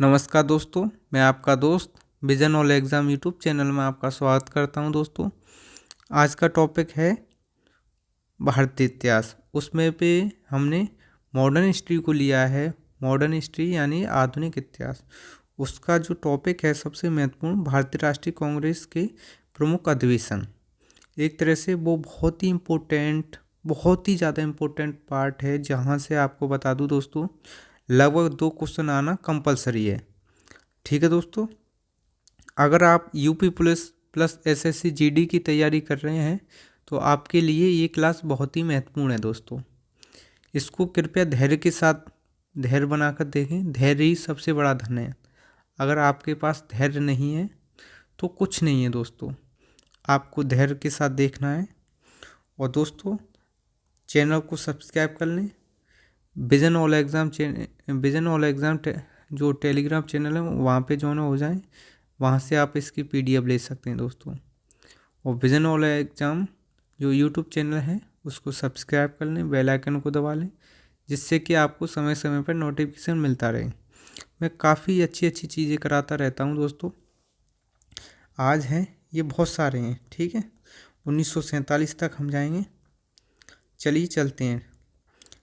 नमस्कार दोस्तों, मैं आपका दोस्त vision all exam YouTube channel में आपका स्वागत करता हूं। दोस्तों, आज का टॉपिक है भारतीय इतिहास। उसमें पे हमने मॉडर्न हिस्ट्री को लिया है। मॉडर्न हिस्ट्री यानी आधुनिक इतिहास। उसका जो टॉपिक है सबसे महत्वपूर्ण, भारतीय राष्ट्रीय कांग्रेस के प्रमुख अधिवेशन। एक तरह से वो बहुत ही इम्पोर्टेंट, बहुत ही ज़्यादा इम्पोर्टेंट पार्ट है, जहाँ से आपको बता दूं दोस्तों, लगभग 2 क्वेश्चन आना कंपलसरी है। ठीक है दोस्तों, अगर आप UP police plus SSC GD की तैयारी कर रहे हैं तो आपके लिए ये क्लास बहुत ही महत्वपूर्ण है दोस्तों। इसको कृपया धैर्य के साथ धैर्य बनाकर देखें। धैर्य ही सबसे बड़ा धन है। अगर आपके पास धैर्य नहीं है तो कुछ नहीं है दोस्तों। आपको धैर्य के साथ देखना है। और दोस्तों, चैनल को सब्सक्राइब कर लें। विजन ऑल एग्ज़ाम जो टेलीग्राम चैनल है वहाँ पे ज्वाइन हो जाएं। वहाँ से आप इसकी पीडीएफ ले सकते हैं दोस्तों। और विजन ऑल एग्ज़ाम जो यूट्यूब चैनल है उसको सब्सक्राइब कर लें, बेल आइकन को दबा लें, जिससे कि आपको समय समय पर नोटिफिकेशन मिलता रहे। मैं काफ़ी अच्छी अच्छी चीज़ें कराता रहता हूँ दोस्तों। आज हैं ये बहुत सारे हैं। ठीक है, 1947 तक हम जाएंगे। चलिए चलते हैं।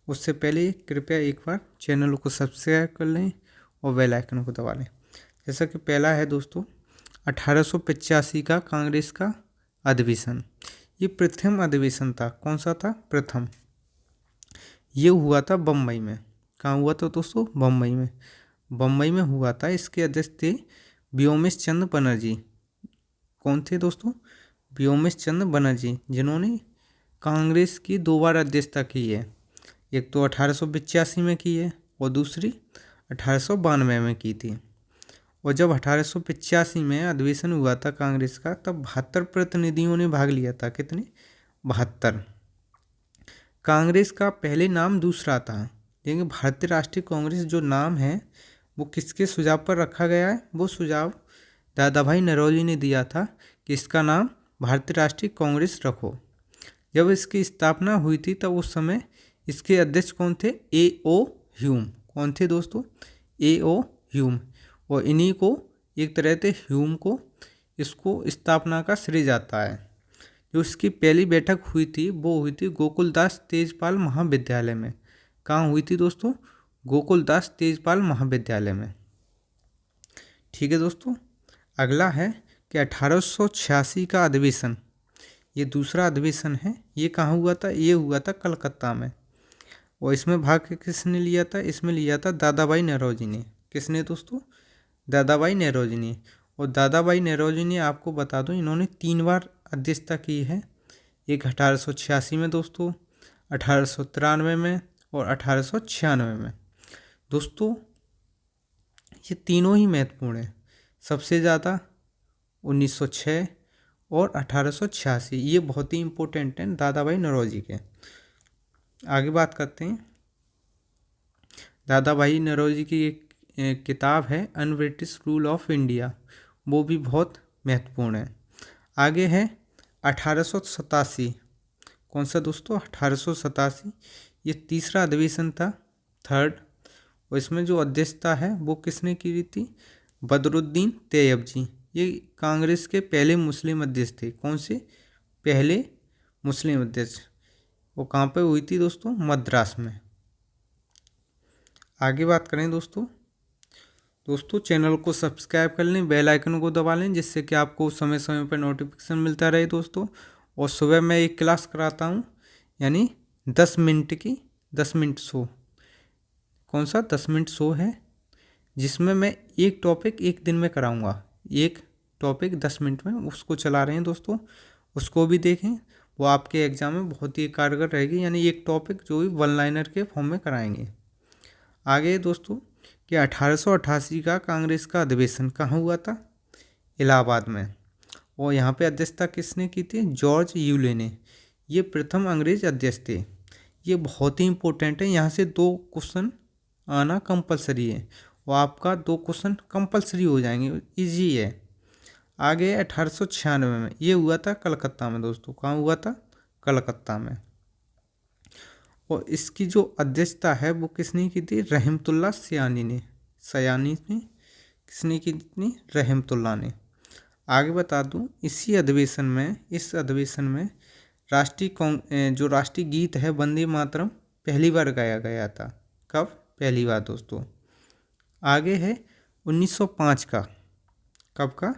उससे पहले कृपया एक बार चैनल को सब्सक्राइब कर लें और बेल आइकन को दबा लें। जैसा कि पहला है दोस्तों, 1885 का कांग्रेस का अधिवेशन। ये प्रथम अधिवेशन था। कौन सा था? प्रथम। ये हुआ था बम्बई में। कहाँ हुआ था दोस्तों? बम्बई में। बम्बई में हुआ था। इसके अध्यक्ष थे व्योमेश चंद्र बनर्जी। कौन थे दोस्तों? व्योमेश चंद्र बनर्जी, जिन्होंने कांग्रेस की 2 बार अध्यक्षता की है। एक तो 1885 में की है और दूसरी 1892 में की थी। और जब 1885 में अधिवेशन हुआ था कांग्रेस का, तब 72 प्रतिनिधियों ने भाग लिया था। कितने? 72। कांग्रेस का पहले नाम दूसरा था, लेकिन भारतीय राष्ट्रीय कांग्रेस जो नाम है वो किसके सुझाव पर रखा गया है? वो सुझाव दादा भाई नौरोजी ने दिया था कि इसका नाम भारतीय राष्ट्रीय कांग्रेस रखो। जब इसकी स्थापना हुई थी तब उस समय इसके अध्यक्ष कौन थे? A.O. ह्यूम। कौन थे दोस्तों? A.O. ह्यूम। और इन्हीं को, एक तरह से ह्यूम को इसको स्थापना का श्रेय जाता है। जो इसकी पहली बैठक हुई थी वो हुई थी गोकुलदास तेजपाल महाविद्यालय में। कहाँ हुई थी दोस्तों? गोकुलदास तेजपाल महाविद्यालय में। ठीक है दोस्तों, अगला है कि 1886 का अधिवेशन। ये दूसरा अधिवेशन है। ये कहाँ हुआ था? ये हुआ था कलकत्ता में। और इसमें भाग किसने लिया था? इसमें लिया था दादा भाई नौरोजी ने। किसने दोस्तों? दादा भाई नौरोजी ने। और दादा भाई नौरोजी ने, आपको बता दूं, इन्होंने 3 बार अध्यक्षता की है। एक 1886 में दोस्तों, 1893 में और 1896 में। दोस्तों, ये तीनों ही महत्वपूर्ण हैं। सबसे ज़्यादा 1906 और 1886, ये बहुत ही इम्पोर्टेंट हैं दादा भाई नौरोजी के। आगे बात करते हैं। दादा भाई नौरोजी की एक किताब है अनब्रिटिश रूल ऑफ इंडिया, वो भी बहुत महत्वपूर्ण है। आगे है 1887। कौन सा दोस्तों? 1887। ये तीसरा अधिवेशन था, थर्ड। और इसमें जो अध्यक्षता है वो किसने की थी? बदरुद्दीन तैयब जी। ये कांग्रेस के पहले मुस्लिम अध्यक्ष थे। कौन से? पहले मुस्लिम अध्यक्ष। वो कहाँ पे हुई थी दोस्तों? मद्रास में। आगे बात करें दोस्तों, चैनल को सब्सक्राइब कर लें, बेल आइकन को दबा लें, जिससे कि आपको समय समय पर नोटिफिकेशन मिलता रहे दोस्तों। और सुबह मैं एक क्लास कराता हूँ, यानी 10 मिनट की, 10 मिनट शो। कौन सा? 10 मिनट शो है, जिसमें मैं एक टॉपिक एक दिन में कराऊंगा। एक टॉपिक 10 मिनट में, उसको चला रहे हैं दोस्तों। उसको भी देखें, वो आपके एग्जाम में बहुत ही कारगर रहेगी। यानी एक टॉपिक जो भी 1 लाइनर के फॉर्म में कराएंगे। आगे दोस्तों, कि 1888 का कांग्रेस का अधिवेशन कहाँ हुआ था? इलाहाबाद में। और यहाँ पे अध्यक्षता किसने की थी? जॉर्ज यूले ने। ये प्रथम अंग्रेज अध्यक्ष थे। ये बहुत ही इंपॉर्टेंट है। यहाँ से 2 क्वेश्चन आना कंपलसरी है और आपका 2 क्वेश्चन कंपलसरी हो जाएंगे, इजी है। आगे 1896 में, ये हुआ था कलकत्ता में दोस्तों। कहाँ हुआ था? कलकत्ता में। और इसकी जो अध्यक्षता है वो किसने की थी? रहमतुल्लाह सयानी ने। किसने की थी? रहमतुल्लाह ने। आगे बता दूं, इस अधिवेशन में जो राष्ट्रीय गीत है वंदे मातरम पहली बार गाया गया था। कब? पहली बार दोस्तों। आगे है 1905 का। कब का?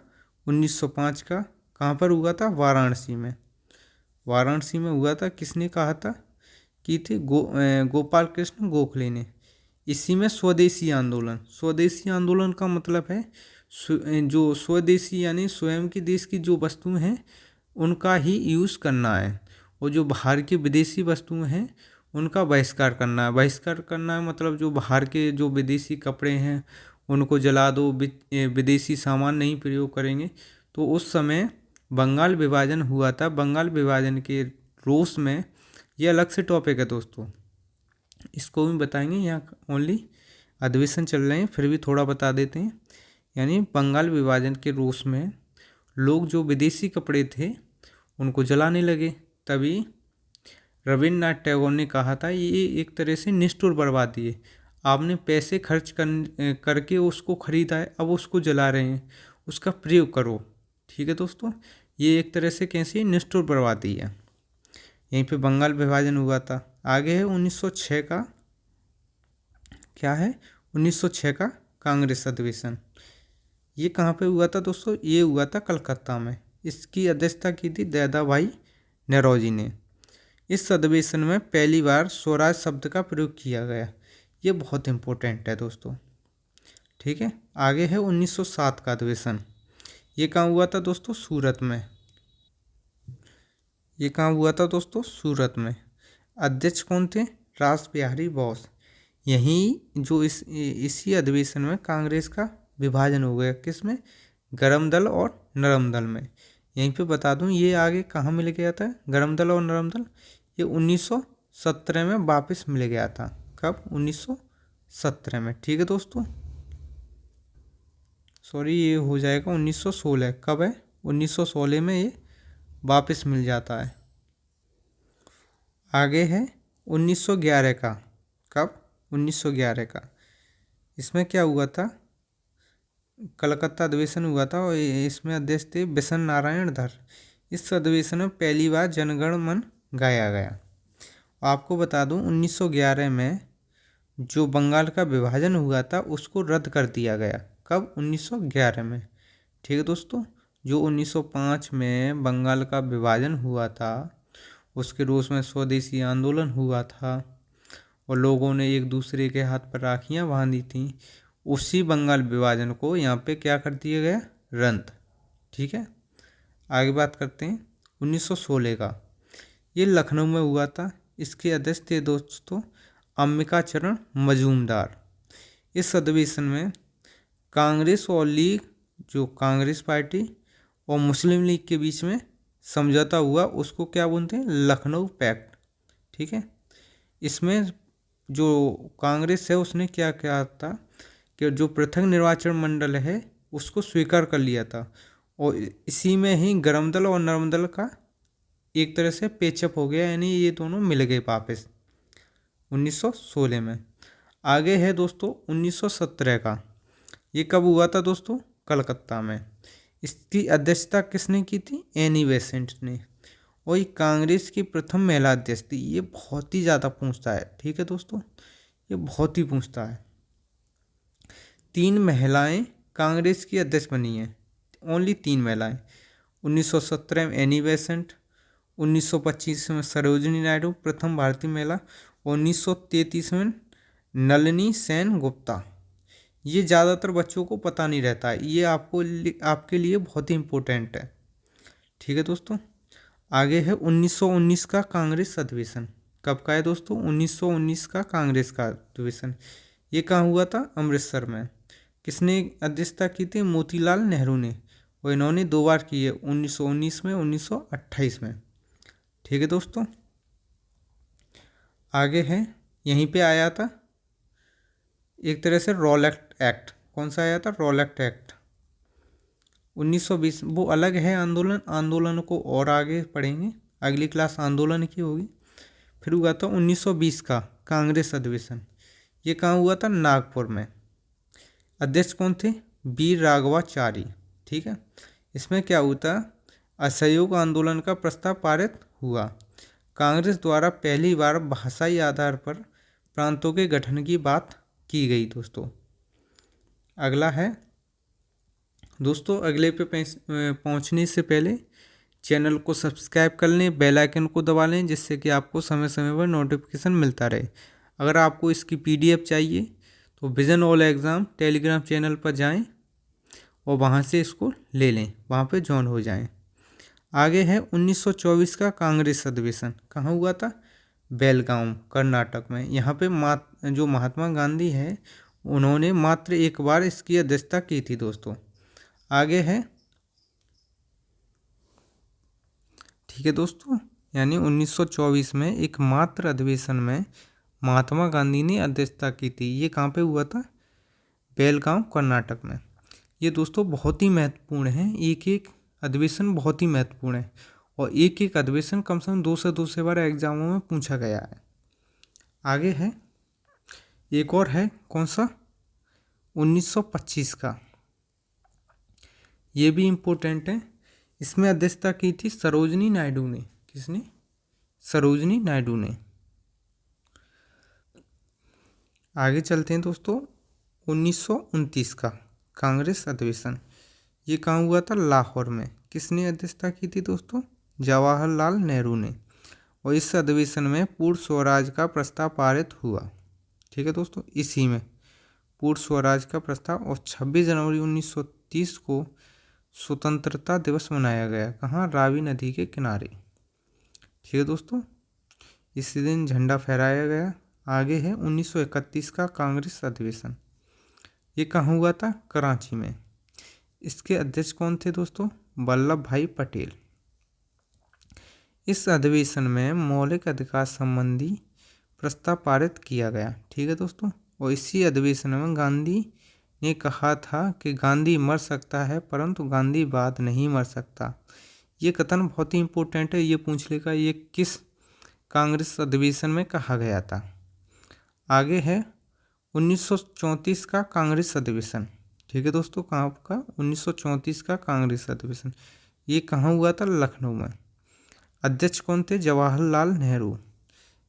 1905 का। कहाँ पर हुआ था? वाराणसी में। वाराणसी में हुआ था। किसने कहा था? की थी गोपाल कृष्ण गोखले ने। इसी में स्वदेशी आंदोलन का मतलब है जो स्वदेशी यानी स्वयं के देश की जो वस्तुएं हैं उनका ही यूज़ करना है, और जो बाहर की विदेशी वस्तुएं हैं उनका बहिष्कार करना है। मतलब जो बाहर के जो विदेशी कपड़े हैं उनको जला दो, विदेशी सामान नहीं प्रयोग करेंगे। तो उस समय बंगाल विभाजन हुआ था। बंगाल विभाजन के रोष में, ये अलग से टॉपिक है दोस्तों, इसको भी बताएंगे। यहाँ ओनली अधिवेशन चल रहे हैं, फिर भी थोड़ा बता देते हैं। यानी बंगाल विभाजन के रोष में लोग जो विदेशी कपड़े थे उनको जलाने लगे। तभी रविन्द्रनाथ टैगोर ने कहा था ये एक तरह से निष्ठुर बर्बादी है। आपने पैसे खर्च करके उसको खरीदा है, अब उसको जला रहे हैं, उसका प्रयोग करो। ठीक है दोस्तों, ये एक तरह से कैसी निष्ठुर बर्बादी है। यहीं पे बंगाल विभाजन हुआ था। आगे है 1906 का। क्या है? 1906 का कांग्रेस अधिवेशन। ये कहाँ पे हुआ था दोस्तों? ये हुआ था कलकत्ता में। इसकी अध्यक्षता की थी दादा भाई नौरोजी ने। इस अधिवेशन में पहली बार स्वराज शब्द का प्रयोग किया गया। ये बहुत इंपॉर्टेंट है दोस्तों। ठीक है। आगे है 1907 का अधिवेशन। ये कहाँ हुआ था दोस्तों? सूरत में। ये कहाँ हुआ था दोस्तों? सूरत में। अध्यक्ष कौन थे? रास बिहारी बोस। यहीं जो इसी अधिवेशन में कांग्रेस का विभाजन हो गया। किसमें? गरम दल और नरम दल में। यहीं पे बता दूं, ये आगे कहाँ मिल गया था गरम दल और नरम दल? ये 1917 में वापस मिल गया था। कब? 1917 में। ठीक है दोस्तों, सॉरी ये हो जाएगा 1916। कब है? 1916 में ये वापस मिल जाता है। आगे है 1911 का। कब? 1911 का। इसमें क्या हुआ था? कलकत्ता अधिवेशन हुआ था और इसमें अध्यक्ष थे बिशन नारायण धर। इस अधिवेशन में पहली बार जनगण मन गाया गया। आपको बता दूं 1911 में जो बंगाल का विभाजन हुआ था उसको रद्द कर दिया गया। कब? 1911 में। ठीक है दोस्तों, जो 1905 में बंगाल का विभाजन हुआ था उसके रोष में स्वदेशी आंदोलन हुआ था और लोगों ने एक दूसरे के हाथ पर राखियां बांधी थी। उसी बंगाल विभाजन को यहाँ पे क्या कर दिया गया? रद्द। ठीक है। आगे बात करते हैं 1916 का। ये लखनऊ में हुआ था। इसके अध्यक्ष थे दोस्तों अंबिका चरण मजूमदार। इस अधिवेशन में कांग्रेस और लीग, जो कांग्रेस पार्टी और मुस्लिम लीग के बीच में समझौता हुआ, उसको क्या बोलते हैं? लखनऊ पैक्ट। ठीक है। इसमें जो कांग्रेस है उसने क्या किया था कि जो पृथक निर्वाचन मंडल है उसको स्वीकार कर लिया था, और इसी में ही गरम दल और नरम दल का एक तरह से पेचअप हो गया, यानी ये दोनों मिल गए वापस 1916 में। आगे है दोस्तों 1917 का। ये कब हुआ था दोस्तों? कलकत्ता में। इसकी अध्यक्षता किसने की थी? एनी बेसेंट ने। और ये कांग्रेस की प्रथम महिला अध्यक्ष थी। ये बहुत ही ज़्यादा पूछता है। ठीक है दोस्तों, ये बहुत ही पूछता है। 3 महिलाएं कांग्रेस की अध्यक्ष बनी हैं। ओनली 3 महिलाएं। 1917 में एनी बेसेंट, 1925 में सरोजिनी नायडू प्रथम भारतीय महिला, और 1933 में नलिनी सेन गुप्ता। ये ज़्यादातर बच्चों को पता नहीं रहता है, ये आपके लिए बहुत ही इम्पोर्टेंट है। ठीक है दोस्तों। आगे है 1919 का कांग्रेस अधिवेशन। कब का है दोस्तों? 1919 का कांग्रेस का अधिवेशन। ये कहाँ हुआ था? अमृतसर में। किसने अध्यक्षता की थी? मोतीलाल नेहरू ने। और इन्होंने 2 बार की है, 1919 में, 1928 में। ठीक है दोस्तों। आगे है, यहीं पे आया था एक तरह से रॉलेट एक्ट। कौन सा आया था? Rowlatt act 1920। वो अलग है आंदोलन को और आगे पढ़ेंगे, अगली क्लास आंदोलन की होगी। फिर हुआ था 1920 का कांग्रेस अधिवेशन। ये कहाँ हुआ था? नागपुर में। अध्यक्ष कौन थे? वीर राघवाचारी। ठीक है, इसमें क्या होता, असहयोग आंदोलन का प्रस्ताव पारित हुआ। कांग्रेस द्वारा पहली बार भाषाई आधार पर प्रांतों के गठन की बात की गई दोस्तों। अगला है दोस्तों, अगले पे पहुंचने से पहले चैनल को सब्सक्राइब कर लें, बेल आइकन को दबा लें, जिससे कि आपको समय समय पर नोटिफिकेशन मिलता रहे। अगर आपको इसकी पीडीएफ चाहिए तो vision all exam Telegram channel पर जाएं और वहां से इसको ले लें, वहां पे ज्वाइन हो जाएं। आगे है 1924 का कांग्रेस अधिवेशन। कहाँ हुआ था? बेलगांव, कर्नाटक में। यहाँ पे जो महात्मा गांधी है उन्होंने मात्र एक बार इसकी अध्यक्षता की थी दोस्तों। आगे है, ठीक है दोस्तों, यानी 1924 में एकमात्र अधिवेशन में महात्मा गांधी ने अध्यक्षता की थी। ये कहाँ पे हुआ था? बेलगांव, कर्नाटक में। ये दोस्तों बहुत ही महत्वपूर्ण है, एक एक अधिवेशन बहुत ही महत्वपूर्ण है और एक एक अधिवेशन कम से कम 2 से बार एग्जामों में पूछा गया है। आगे है एक और है, कौन सा? 1925 का। ये भी इम्पोर्टेंट है। इसमें अध्यक्षता की थी सरोजनी नायडू ने। किसने? सरोजनी नायडू ने। आगे चलते हैं दोस्तों, 1929 का कांग्रेस अधिवेशन। ये कहाँ हुआ था? लाहौर में। किसने अध्यक्षता की थी दोस्तों? जवाहरलाल नेहरू ने। और इस अधिवेशन में पूर्ण स्वराज का प्रस्ताव पारित हुआ। ठीक है दोस्तों, इसी में पूर्ण स्वराज का प्रस्ताव। और 26 जनवरी 1930 को स्वतंत्रता दिवस मनाया गया। कहाँ? रावी नदी के किनारे। ठीक है दोस्तों, इसी दिन झंडा फहराया गया। आगे है 1931 का कांग्रेस अधिवेशन। ये कहाँ हुआ था? कराची में। इसके अध्यक्ष कौन थे दोस्तों? वल्लभ भाई पटेल। इस अधिवेशन में मौलिक अधिकार संबंधी प्रस्ताव पारित किया गया। ठीक है दोस्तों, और इसी अधिवेशन में गांधी ने कहा था कि गांधी मर सकता है परंतु गांधीवाद नहीं मर सकता। ये कथन बहुत ही इम्पोर्टेंट है, ये पूछ लेगा ये किस कांग्रेस अधिवेशन में कहा गया था। आगे है 1934 का कांग्रेस अधिवेशन। ठीक है दोस्तों, कहाँ का? 1934 का कांग्रेस अधिवेशन। ये कहाँ हुआ था? लखनऊ में। अध्यक्ष कौन थे? जवाहरलाल नेहरू।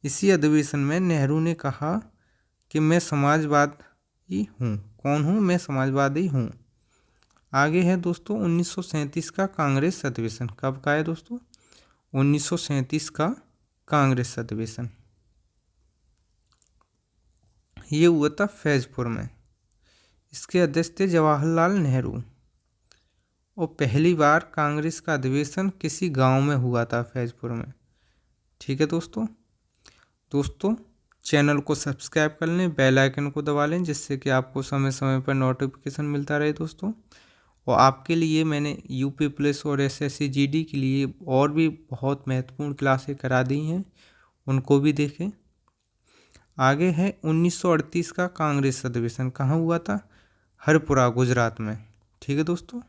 इसी अधिवेशन में नेहरू ने कहा कि मैं समाजवादी हूँ। कौन हूँ? मैं समाजवादी हूँ। आगे है दोस्तों 1937 का कांग्रेस अधिवेशन। कब का है दोस्तों? 1937 का कांग्रेस अधिवेशन। ये हुआ था फैजपुर में। इसके अध्यक्ष थे जवाहरलाल नेहरू। और पहली बार कांग्रेस का अधिवेशन किसी गांव में हुआ था, फैजपुर में। ठीक है दोस्तों चैनल को सब्सक्राइब कर लें, बेल आइकन को दबा लें, जिससे कि आपको समय समय पर नोटिफिकेशन मिलता रहे दोस्तों। और आपके लिए मैंने यूपी पुलिस और एसएससी जीडी के लिए और भी बहुत महत्वपूर्ण क्लासें करा दी हैं, उनको भी देखें। आगे है 1938 का कांग्रेस अधिवेशन। कहाँ हुआ था? हरपुरा, गुजरात में। ठीक है दोस्तों,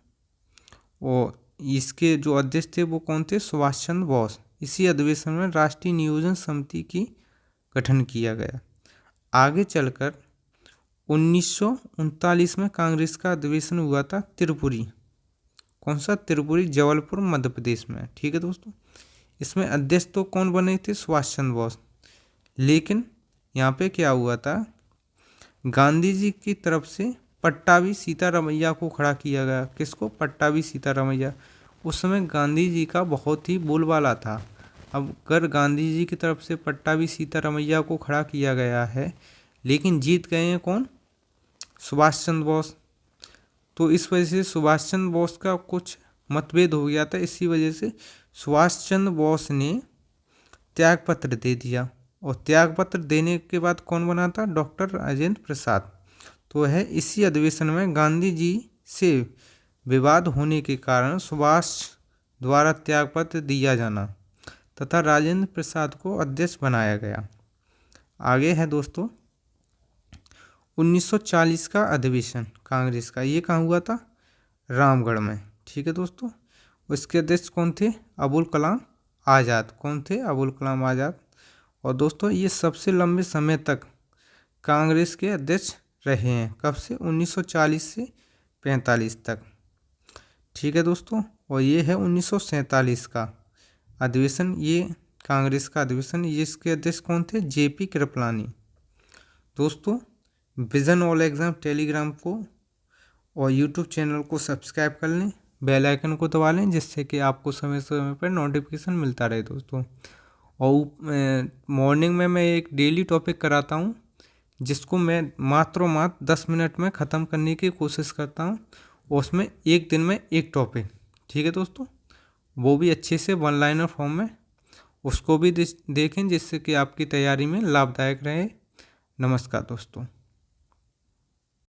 और इसके जो अध्यक्ष थे वो कौन थे? सुभाष चंद्र बोस। इसी अधिवेशन में राष्ट्रीय नियोजन समिति की गठन किया गया। आगे चलकर 1939 में कांग्रेस का अधिवेशन हुआ था त्रिपुरी। कौन सा? त्रिपुरी, जबलपुर, मध्य प्रदेश में। ठीक है दोस्तों, इसमें अध्यक्ष तो कौन बने थे? सुभाष चंद्र बोस। लेकिन यहाँ पे क्या हुआ था? गांधी जी की तरफ से पट्टाभी सीतारमैया को खड़ा किया गया। किसको? पट्टाभी सीतारमैया। उस समय गांधी जी का बहुत ही बोलबाला था। अब अगर गांधी जी की तरफ से पट्टाभी सीतारमैया को खड़ा किया गया है, लेकिन जीत गए हैं कौन? सुभाष चंद्र बोस। तो इस वजह से सुभाष चंद्र बोस का कुछ मतभेद हो गया था। इसी वजह से सुभाष चंद्र बोस ने त्यागपत्र दे दिया। और त्यागपत्र देने के बाद कौन बना था? डॉक्टर राजेंद्र प्रसाद। तो है इसी अधिवेशन में गांधी जी से विवाद होने के कारण सुभाष द्वारा त्यागपत्र दिया जाना तथा राजेंद्र प्रसाद को अध्यक्ष बनाया गया। आगे है दोस्तों 1940 का अधिवेशन कांग्रेस का। ये कहाँ हुआ था? रामगढ़ में। ठीक है दोस्तों, उसके अध्यक्ष कौन थे? अबुल कलाम आज़ाद। कौन थे? अबुल कलाम आज़ाद। और दोस्तों ये सबसे लंबे समय तक कांग्रेस के अध्यक्ष रहे हैं। कब से? 1940 से 1945 तक। ठीक है दोस्तों, और ये है 1947 का अधिवेशन, ये कांग्रेस का अधिवेशन। ये इसके अध्यक्ष कौन थे? जेपी कृपलानी। दोस्तों, विजन ऑल एग्जाम टेलीग्राम को और यूट्यूब चैनल को सब्सक्राइब कर लें, बेल आइकन को दबा लें, जिससे कि आपको समय समय पर नोटिफिकेशन मिलता रहे दोस्तों। और मॉर्निंग में मैं एक डेली टॉपिक कराता हूँ, जिसको मैं मात्र 10 मिनट में ख़त्म करने की कोशिश करता हूँ, और उसमें एक दिन में एक टॉपिक। ठीक है दोस्तों, वो भी अच्छे से वन लाइनर फॉर्म में, उसको भी देखें, जिससे कि आपकी तैयारी में लाभदायक रहे। नमस्कार दोस्तों।